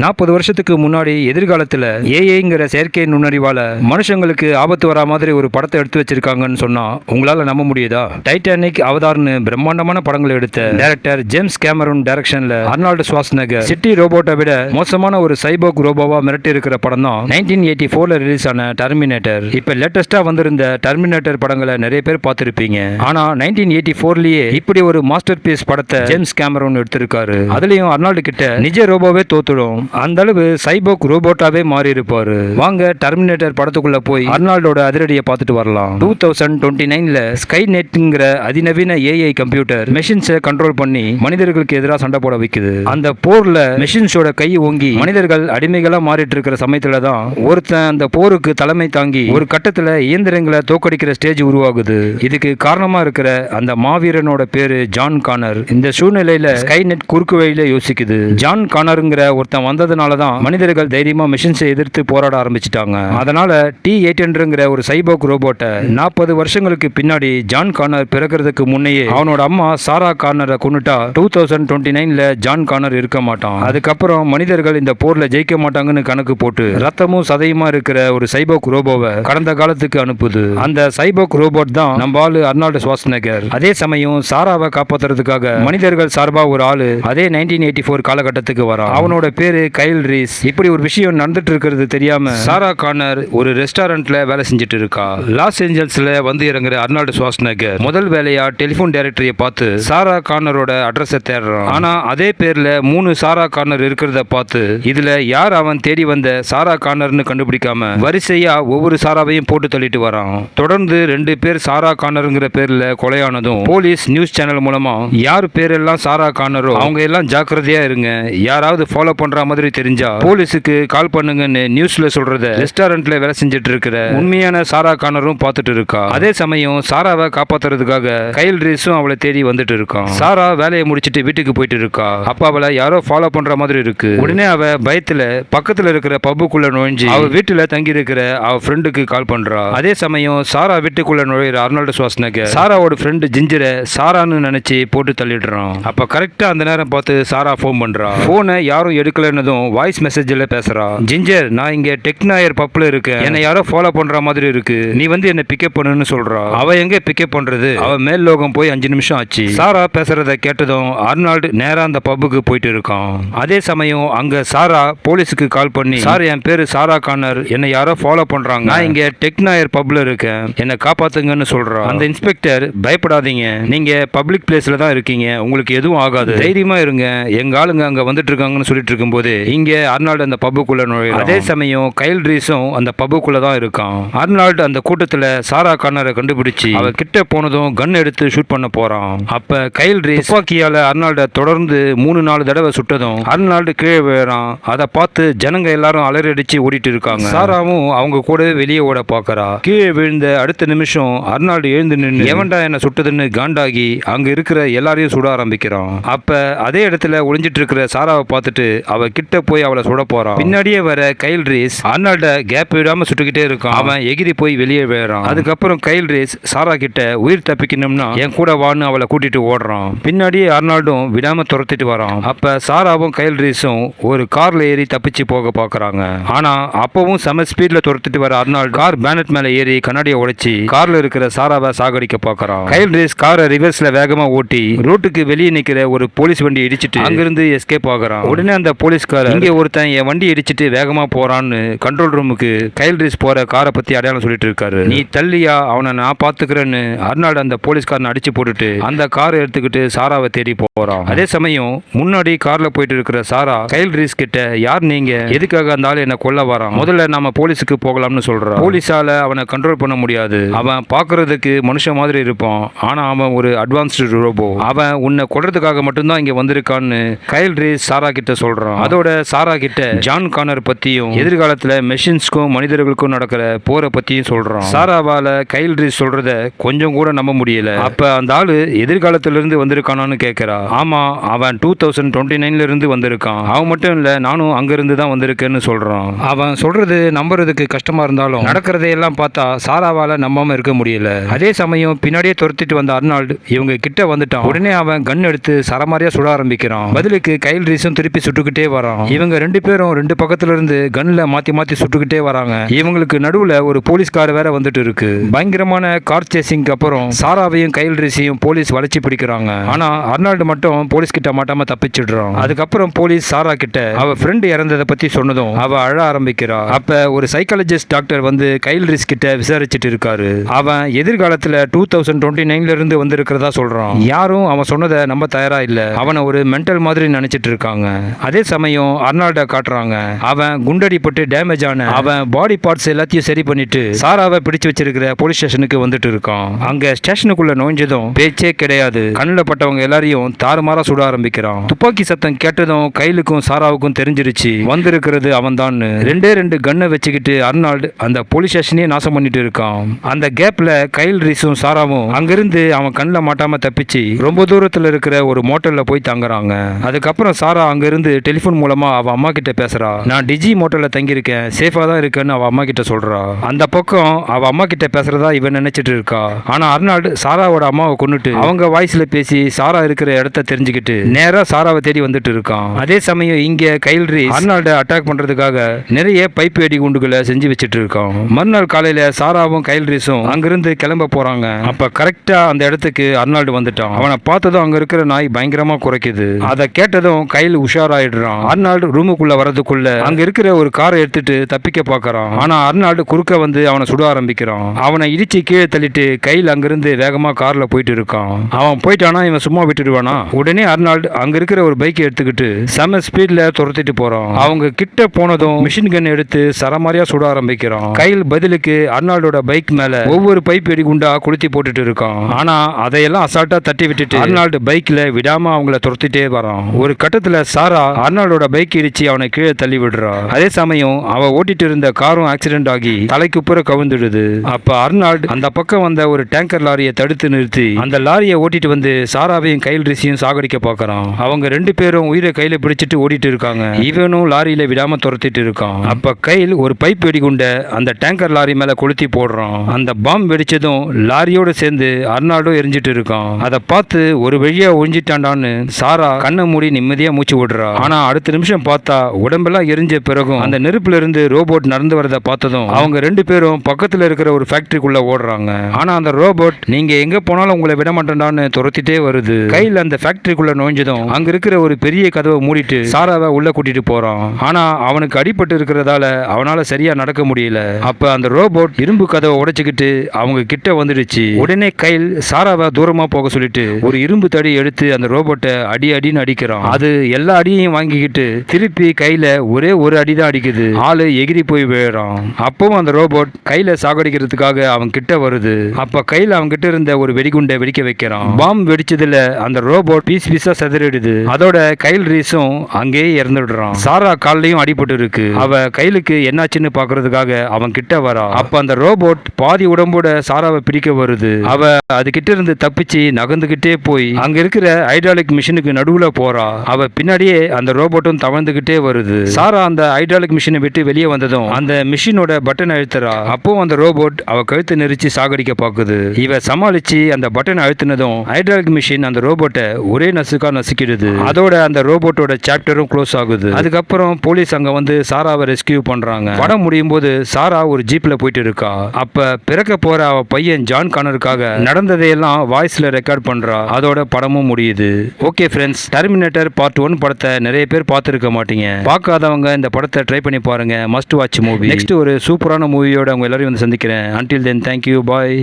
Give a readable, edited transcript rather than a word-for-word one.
40 வருஷத்துக்கு முன்னாடி எதிர்காலத்தில் ஏஐங்கிற செயற்கை நுண்ணறிவால மனுஷங்களுக்கு ஆபத்து வரா மாதிரி ஒரு படத்தை எடுத்து வச்சிருக்காங்கன்னு சொன்னா உங்களால நம்ப முடியுதா? டைட்டானிக், அவதார்னு பிரம்மாண்டமான படங்களை எடுத்த டைரக்டர் ஜேம்ஸ் கேமரூன் டைரக்ஷன்ல அர்னால்டு ஷ்வார்ஸ்நெகர் சிட்டி ரோபோட்டை விட மோசமான ஒரு சைபோக் ரோபோவா மிரட்டி இருக்கிற படம் தான் 1984ல ரிலீஸ் ஆன டெர்மினேட்டர். இப்ப லேட்டஸ்டா வந்திருந்த டெர்மினேட்டர் படங்களை நிறைய பேர் பார்த்திருப்பீங்க. ஆனா 1984லயே இப்படி ஒரு மாஸ்டர் பீஸ் படத்தை ஜேம்ஸ் கேமரூன் எடுத்திருக்காரு. அதுலயும் அர்னால்டு கிட்ட நிஜ ரோபோவே தோத்துடும், அந்த அளவு சைபோக் ரோபோட்டாவே மாறி இருப்பாரு. வாங்க டெர்மினேட்டர் படத்துக்குள்ள போய் அர்னால்டோட அதிரடியை பார்த்துட்டு வரலாம். 2029ல ஸ்கைநெட்ங்கிற அதிநவீன ஏஐ கம்ப்யூட்டர் மெஷின்ஸை கண்ட்ரோல் பண்ணி மனிதர்களுக்கு எதிராக சண்டை போட வைக்குது. அந்த போர்ல மெஷின்ஸோட கை ஓங்கி மனிதர்கள் அடிமைகளா மாறிட்டு இருக்கிற சமயத்துல தான் ஒருத்தன் அந்த போருக்கு தலைமை தாங்கி ஒரு கட்டத்துல இயந்திரங்களை தோக்கடிக்கிற ஸ்டேஜ் உருவாகுது. இதுக்கு காரணமா இருக்கிற அந்த மாவீரனோட பேரு ஜான் கானர். இந்த சூழ்நிலையில ஸ்கைநெட் குறுக்கு வழியில யோசிக்குது. ஜான் கானருங்கிற ஒருத்தன் வந்ததுனால தான் மனிதர்கள் தைரியமா மிஷின்ஸை எதிர்த்து போராட ஆரம்பிச்சிட்டாங்க. அதனால T-800ங்கிற ஒரு சைபோக் ரோபோட்டை 40 வருஷங்களுக்கு பின்னாடி ஜான் கார்னர் பிறக்கிறதுக்கு முன்னையே அவனோட அம்மா சாரா கார்னரை கொன்னுட்டா 2029ல ஜான் கார்னர் இருக்க மாட்டான். அதுக்கப்புறம் மனிதர்கள் இந்த போர்ல ஜெயிக்க மாட்டாங்கன்னு கணக்கு போட்டு ரத்தமும் சதையுமா இருக்கிற ஒரு சைபோக் ரோபோவை கடந்த காலத்துக்கு அனுப்புது. அந்த சைபோக் ரோபோட் தான் நம்ம ஆளு அர்னால்டு ஷ்வார்ஸ்நெகர். அதே சமயம் சாராவை காப்பாத்துறதுக்காக மனிதர்கள் சார்பா ஒரு ஆளு அதே 1984 காலகட்டத்துக்கு வரான். அவனோட பேரு கைல் ரீஸ். இப்படி ஒரு விஷயம் நடந்துட்டு இருக்கிறது தெரியாம சாரா கார்னர் ஒரு ரெஸ்டாரண்ட்ல வேலை செஞ்சுட்டு இருக்கா. லாஸ் ஏஞ்சல்ஸ்ல வந்து இறங்குற அர்னால்டு ஷ்வார்ஸ்நெகர் முதல் வேலையா டெலிபோன் டைரக்டரியை பார்த்து சாரா கார்னரோட அட்ரஸை தேடுறான். ஆனா அதே பேர்ல 3 சாரா கார்னர் இருக்கிறத பார்த்து இதுல யார் அவன் தேடி வந்த சாரா கார்னர்னு கண்டுபிடிக்காம வரிசையா ஒவ்வொரு சாராவையும் போட்டு தள்ளிட்டு வரான். தொடர்ந்து 2 பேர் சாரா கார்னருங்கிற பேர்ல கொலையானதும் போலீஸ் நியூஸ் சேனல் மூலமா யார் பேரெல்லாம் சாரா கார்னரோ அவங்க எல்லாம் ஜாக்கிரதையா இருங்க, யாராவது ஃபாலோ பண்ற மாதிரி தெரிஞ்சா போலீஸுக்கு கால் பண்ணுங்கன்னு நியூஸ்ல சொல்றத ரெஸ்டாரண்ட்ல வேலை செஞ்சுட்டு இருக்கிற உண்மையான சாரா கார்னரும் பார்த்துட்டு இருக்கா. அதே சமயம் சாராவை காப்பாத்துறதுக்காக கைல் ரீஸும் அவளை தேடி வந்துட்டு இருக்கான். சாரா வேலையை முடிச்சிட்டு வீட்டுக்கு போயிட்டு இருக்கா. அப்ப அவளை யாரோ ஃபாலோ பண்ற மாதிரி இருக்கு. உடனே அவ பயத்துல பக்கத்துல இருக்கிற பப்புக்குள்ள நுழைஞ்சு அவ வீட்டுல தங்கி இருக்கிற அவ ஃப்ரெண்டுக்கு கால் பண்றா. அதே சமயம் சாரா வீட்டுக்குள்ள நுழையிற அர்னால்டு ஷ்வார்ஸ்நெகர் சாராவோட ஃப்ரெண்டு ஜிஞ்சரை சாரான்னு நினைச்சு போட்டு தள்ளிடுறான். அப்ப கரெக்டா அந்த நேரம் பார்த்து சாரா போன் பண்றா. போனை யாரும் எடுக்கலன்னதும் வாய்ஸ் மெசேஜ்ல பேசுறா. ஜிஞ்சர், நான் இங்க டெக்னாயர் பப்ல இருக்கேன், என்னை யாரோ ஃபாலோ பண்ற மாதிரி இருக்கு, நீ வந்து என்ன பிக்கப் பண்ணுன்னு சொல்றா. அவ எங்க பிக்கப் பண்றது, அவ மேல் லோகம் போய் 5 நிமிஷம் ஆச்சு. சாரா பேசுறத கேட்டதும் அர்னால்டு நேரா அந்த பப்புக்கு போயிட்டு இருக்கான். அதே சமயம் அங்க சாரா போலீஸுக்கு கால் பண்ணி, சார் என் பேரு சாரா கார்னர், என்னை யாரோ ஃபாலோ பண்றாங்க, நான் இங்க டெக்னாயர் பப்ல இருக்கேன், என்னை காப்பாத்துங்கன்னு சொல்றா. அந்த இன்ஸ்பெக்டர், பயப்படாதீங்க, நீங்க பப்ளிக் பிளேஸ்ல தான் இருக்கீங்க, உங்களுக்கு எதுவும் ஆகாது, தைரியமா இருங்க, எங்க ஆளுங்க அங்க வந்துட்டு இருக்காங்கன்னு சொல்லிட்டு இருக்கும்போது இங்க அர்னால்டு அந்த பப்புக்குள்ள நுழையும். அதே சமயம் கைல் ரீஸும் அந்த பப்புக்குள்ள தான் இருக்கான். அர்னால்டு அந்த கூட்டத்துல சாரா கார்னரை கண்டுபிடிச்சு அவ கிட்ட போனதும் கன் எடுத்து ஷூட் பண்ண போறான். அப்ப கைல் ரீஸ் துப்பாக்கியால அர்னால்ட தொடர்ந்து 3-4 தடவை சுட்டதும் அர்னால்டு கீழே விழுறான். அதை பார்த்து ஜனங்க எல்லாரும் அலறி அடிச்சு ஓடிட்டு இருக்காங்க. சாராவும் அவங்க கூடவே வெளியே ஓட பாக்குறா. கீழே விழுந்த அடுத்த நிமிஷம் அர்னால்டு எழுந்து நின்று எவன்டா என்ன சுட்டதுன்னு காண்டாகி அங்க இருக்கிற எல்லாரையும் சுட ஆரம்பிக்கிறான். அப்ப அதே இடத்துல ஒளிஞ்சிட்டு இருக்கிற சாராவை பார்த்துட்டு அவ கிட்ட போய் அவளை சுட போறான். பின்னாடியே வர கைல் ரீஸ் அர்னால்ட கேப் விடாம சுட்டுக்கிட்டே இருக்கான். அவன் எகிரி போய் வெளியே விழுறான். அதுக்கப்புறம் கைல் ரீஸ் சாரா கிட்ட உயிர் தப்பிக்கணும்னா என் கூட வான்னு அவளை கூட்டிட்டு ஓடுறான். பின்னாடியே அர்னால்டும் விடாம துரத்திட்டு வரான். அப்ப சாராவும் கைல் ரீஸும் ஒரு கார்ல ஏறி தப்பிச்சு போக பாக்குறாங்க. ஆனா அப்பவும் செம ஸ்பீட்ல துரத்திட்டு வர அர்னால்டு கார் பேனட் மேல ஏறி கண்ணாடியை உடைச்சி கார்ல இருக்கிற சாராவை சாகடிக்க பாக்குறான். கைல் ரீஸ் காரை ரிவர்ஸ்ல வேகமா ஓட்டி ரோட்டுக்கு வெளியே நிக்கிற ஒரு போலீஸ் வண்டி இடிச்சிட்டு அங்கிருந்து எஸ்கேப் ஆகுறான். உடனே அந்த போலீஸ்காரர், இங்க ஒருத்தன் என் வண்டி இடிச்சிட்டு வேகமா போறான்னு கண்ட்ரோல் ரூமுக்கு கைல் ரீஸ் போற காரை பத்தி அடையாளம் சொல்லிட்டு இருக்காரு. நீ தள்ளியா, அவனை நான் பாத்துக்கிறேன்னு அர்னால்டு அந்த போலீஸ்காரனை அடிச்சு போட்டுட்டு அந்த காரை எடுத்துக்கிட்டு சாராவை தேடி போறான். அதே சமயம் முன்னாடி கார்ல போயிட்டு இருக்கிற சாரா கைல் ரீஸ் கிட்ட, யார் நீங்க, எதுக்காக அந்த ஆள் என்ன கொல்ல வரான், முதல்ல நாம போலீஸுக்கு போகலாம்னு சொல்றான். போலீஸால அவனை கண்ட்ரோல் பண்ண முடியாது, அவன் பாக்குறதுக்கு மனுஷன் மாதிரி இருப்பான், ஆனா அவன் ஒரு அட்வான்ஸ்டு ரோபோ, அவன் உன்னை கொல்றதுக்காக மட்டும்தான் இங்க வந்திருக்கான்னு கைல் ரீஸ் சாரா கிட்ட சொல்றான். அதோட சாரா கிட்ட ஜான் கார்னர் பத்தியும் எதிர்காலத்துல மெஷின்ஸ்க்கும் மனிதர்களுக்கும் நடக்கிற போரை பத்தியும் சொல்றான். சாராவால கைல் ரீஸ் சொல்றத கொஞ்சம் கூட நம்ப முடியல. அப்ப அந்த ஆளு எதிர்காலத்துல இருந்து வந்திருக்கானான்னு கேட்கிறா. ஆமா, அவன் 2029ல இருந்து வந்திருக்கான், அவன் மட்டும் இல்ல நானும் அங்க இருந்து தான் வந்திருக்கேன்னு சொல்றான். அவன் சொல்றது நம்புறதுக்கு கஷ்டமா இருந்தாலும் நடக்கிறதையெல்லாம் பார்த்தா சாராவால நம்பாம இருக்க முடியல. அதே சமயம் பின்னாடியே துரத்திட்டு வந்த அர்னால்டு இவங்க கிட்ட வந்துட்டான். உடனே அவன் கன் எடுத்து சரமாரியா சுட ஆரம்பிக்கிறான். பதிலுக்கு கைல் ரீஸும் திருப்பி சுட்டுக்கிட்டே வரான். வரான். இவங்க 2 பேரும் 2 பக்கத்துல இருந்து கன்ல மாத்தி மாத்தி சுட்டுக்கிட்டே வராங்க. இவங்களுக்கு நடுவுல ஒரு போலீஸ்கார் வேற வந்துட்டு இருக்கு. பயங்கரமான கார் சேசிங்க்கு அப்புறம் சாராவையும் கைல் ரீஸையும் போலீஸ் வளைச்சி பிடிக்கிறாங்க. ஆனா அர்னால்டு மட்டும் போலீஸ் கிட்ட மாட்டாம தப்பிச்சிடுறான். அதுக்கப்புறம் போலீஸ் சாரா கிட்ட அவ ஃப்ரெண்ட் இறந்ததை பத்தி சொன்னதும் அவ அழ ஆரம்பிக்கிறா. அப்ப ஒரு சைக்காலஜிஸ்ட் டாக்டர் வந்து கைல் ரீஸ் கிட்ட விசாரிச்சுட்டு இருக்காரு. அவன் எதிர்காலத்துல 2029ல இருந்து வந்திருக்கிறதா சொல்றான். யாரும் அவன் சொன்னதை நம்ப தயாரா இல்ல. அவனை ஒரு மென்டல் மாதிரி நினைச்சிட்டு இருக்காங்க. அதே சமயம் அர்னால்ட காட்டுறாங்க. அவன் குண்டடிப்பட்டு டேமேஜ் ஆன அவன் பாடி பார்ட்ஸ் எல்லாத்தையும் சரி பண்ணிட்டு சாராவை பிடிச்சு வச்சிருக்கிற போலீஸ் ஸ்டேஷனுக்கு வந்துட்டு இருக்கான். அங்க ஸ்டேஷனுக்குள்ள நுழைஞ்சதும் பேச்சே கிடையாது. கண்ணுல பட்டவங்க எல்லாரையும் தாறுமாறா சுட ஆரம்பிக்கிறான். துப்பாக்கி சத்தம் கேட்டதும் கைலுக்கும் சாராவுக்கும் தெரிஞ்சிருச்சு வந்திருக்கிறது அவன் தான். 2 கன்னை வச்சுக்கிட்டு அர்னால்டு அந்த போலீஸ் ஸ்டேஷனே நாசம் பண்ணிட்டு இருக்கான். அந்த கேப்ல கைல் ரீஸும் சாராவும் அங்கிருந்து அவன் கண்ணில் மாட்டாம தப்பிச்சு ரொம்ப தூரத்துல இருக்கிற ஒரு மோட்டல்ல போய் தங்குறாங்க. அதுக்கப்புறம் சாரா அங்கிருந்து டெலிபோன் மூலமா அவ அம்மா கிட்ட பேசுறா. நான் டிஜி மோட்டல்ல தங்கியிருக்கேன், சேஃபா தான் இருக்கேன்னு அவ அம்மா கிட்ட சொல்றா. அந்த பக்கம் அவ அம்மா கிட்ட பேசுறதா இவன் நினைச்சிட்டு இருக்கா. ஆனா அர்னால்டு சாராவோட அம்மாவை கொன்னுட்டு அவங்க வாய்ஸ்ல பேசி சாரா இருக்கிற இடத்த தெரிஞ்சுக்கிட்டு நேரா சாராவை தேடி வந்துட்டு இருக்கான். அதே சமயம் இங்க கைல் ரீஸ் அர்னால்ட அட்டாக் பண்றதுக்காக நிறைய பைப் வெடி குண்டுகளை செஞ்சு வச்சிட்டு இருக்கான். மறுநாள் காலையில சாராவும் கைல் ரீஸும் அங்கிருந்து கிளம்ப போறாங்க. அப்ப கரெக்டா அந்த இடத்துக்கு அர்னால்டு வந்துட்டான். அவனை பார்த்ததும் அங்க இருக்கிற நாய் பயங்கரமா குறைக்குது. அதை கேட்டதும் கைல் உஷாராயிடுறான். அர்னால்டு ரூமுக்குள்ள வரதுக்குள்ள அங்க இருக்கிற ஒரு காரை எடுத்துட்டு தப்பிக்க பாக்குறான். ஆனா அர்னால்டு குறுக்க வந்து அவனை சுட ஆரம்பிக்கிறான். அவனை இடிச்சு கீழே தள்ளிட்டு கைல் அங்கிருந்து வேகமா கார்ல போயிட்டு இருக்கான். அவன் போயிட்டானா இவன் சும்மா விட்டுடுவானா? உடனே அர்னால்டு அங்க இருக்கிற ஒரு பைக்கை எடுத்துக்கிட்டு செம ஸ்பீட்ல துரத்திட்டு போறான். அவங்க கிட்ட போனதும் மிஷின் கன் எடுத்து சரமாரியா சுட ஆரம்பிக்கிறான். கைல் பதிலுக்கு அர்னால்டோட பைக் மேல ஒவ்வொரு பைப் வெடி குண்டா கொளுத்தி போட்டுட்டு இருக்கான். ஆனா அதையெல்லாம் அசால்ட்டா தட்டி விட்டுட்டு அர்னால்டு பைக்ல விடாம அவங்கள துரத்திட்டே வரான். ஒரு கட்டத்துல சாரா அர்னால்டோட பைக் இடிச்சு அவனை கீழே தள்ளி விடுறா. அதே சமயம் அவ ஓட்டிட்டு இருந்த காரும் ஆக்சிடென்ட் ஆகி தலைக்குப்புற கவிழ்ந்துடுது. அப்ப அர்னால்டு அந்த பக்கம் வந்த ஒரு டேங்கர் லாரியை தடுத்து நிறுத்தி அந்த லாரியை ஓட்டிட்டு வந்து சாராவையும் கைல் ரீஸையும் சாகடிக்க பாக்குறான். அவங்க 2 பேரும் உயிரை கையில பிடிச்சிட்டு ஓடிட்டு இருக்காங்க. இவனும் லாரியில விடாம துரத்திட்டு இருக்கான். அப்ப கைல் ஒரு பைப் வெடிகுண்ட அந்த டேங்கர் லாரி மேல கொளுத்தி போடுறான். அந்த பாம் வெடிச்சதும் லாரியோட சேர்ந்து அர்னால்டும் எரிஞ்சிட்டு இருக்கான். அதை பார்த்து ஒரு வழியா ஒழிஞ்சிட்டாண்டான்னு சாரா கண்ணை மூடி நிம்மதியா மூச்சு விடுறா. ஆனா அடுத்த நிமிஷம் பார்த்தா உடம்பெல்லாம் எரிஞ்ச பிறகும் அந்த நெருப்புல இருந்து ரோபோட் நடந்து வரதை பார்த்ததும் அவங்க 2 பேரும் பக்கத்துல இருக்கிற ஒரு ஃபேக்டரிக்குள்ள ஓடுறாங்க. ஆனா அந்த ரோபோட் நீங்க எங்க போனாலும் உங்களை விட மாட்டேன்டான்னு துரத்திட்டே வருது. கையில் அந்த ஃபேக்டரிக்குள்ள நுழைஞ்சதும் அங்க இருக்கிற ஒரு பெரிய கதவை மூடிட்டு சாராவை உள்ள கூட்டிட்டு போறான். ஆனா அவனுக்கு அடிபட்டு இருக்கிறதால அவனால சரியா நடக்க முடியல. அப்ப அந்த ரோபோட் இரும்பு கதவை உடைச்சுக்கிட்டு அவங்க கிட்ட வந்துடுச்சு. உடனே கைல் சாராவை தூரமா போக சொல்லிட்டு ஒரு இரும்பு தடி எடுத்து அந்த ரோபோட்டை அடின்னு அடிக்கிறான். அது எல்லா அடியையும் வாங்கிக்கிட்டு திருப்பி கையில ஒரே ஒரு அடிதான் அடிக்குது. ஆளு எகிரி போய் விழுறான். அப்பவும் அந்த ரோபோட் கையில சாகடிக்கிறதுக்காக அவன் கிட்ட வருது. அப்ப கையில அவங்க கிட்ட இருந்த ஒரு வெடிகுண்டை வெடிக்க வைக்கிறான். பாம் வெடிச்சதுல அந்த ரோபோட் பீஸ் பீஸா செதறிடுது. அதோட கைல் ரீஸும் அங்கேயே இறந்துடுறான். சாரா கால்லையும் அடிபட்டு இருக்கு. அவ கைலுக்கு என்னாச்சுன்னு பாக்குறதுக்காக அவன் கிட்ட வரா. அப்ப அந்த ரோபோட் பாதி உடம்போட சாராவை பிடிக்க வருது. அவ அது கிட்ட இருந்து தப்பிச்சு நகர்ந்துகிட்டே போய் அங்க இருக்கிற ஹைட்ராலிக் மிஷினுக்கு நடுவுல போறா. அவ பின்னாடியே அந்த ரோபோட்டும் தவழ்ந்துகிட்டே வருது. சாரா அந்த ஹைட்ராலிக் மிஷினை விட்டு வெளியே வந்ததும் அந்த மிஷினோட பட்டன் அழுத்துறா. அப்போ அந்த ரோபோட் அவ கழுத்தை நெரிச்சு சாகடிக்க பாக்குது. இவ சமாளிச்சு அந்த பட்டன் அழுத்தினதும் ஹைட்ராலிக் மிஷின் அந்த ரோபோட்டை ஒரே நசுக்கா நசுக்கிடுது. அதோட அந்த ரோபோட்டோட சாப்டரும் க்ளோஸ் ஆகுது. அதுக்கப்புறம் போலீஸ் அங்க வந்து சாராவை ரெஸ்கியூ பண்றாங்க. படம் முடியும் போது சாரா ஒரு ஜீப்ல போயிட்டு இருக்கா. அப்ப பிறக்க போற அவ பையன் ஜான் கானருக்காக நடந்ததையெல்லாம் வாய்ஸ்ல ரெக்கார்ட் பண்றா. அதோட படமும் முடியுது. ஓகே ஃப்ரெண்ட்ஸ், டெர்மினேட்டர் பார்ட் 1 படத்தை நிறைய பேர் பார்த்துருக்க மாட்டீங்க. பார்க்காதவங்க இந்த படத்தை ட்ரை பண்ணி பாருங்க. Must watch movie. நெக்ஸ்ட் ஒரு சூப்பரான மூவியோட உங்க எல்லாரையும் வந்து சந்திக்கிறேன். அன்டில் தென், தேங்க்யூ, பாய்.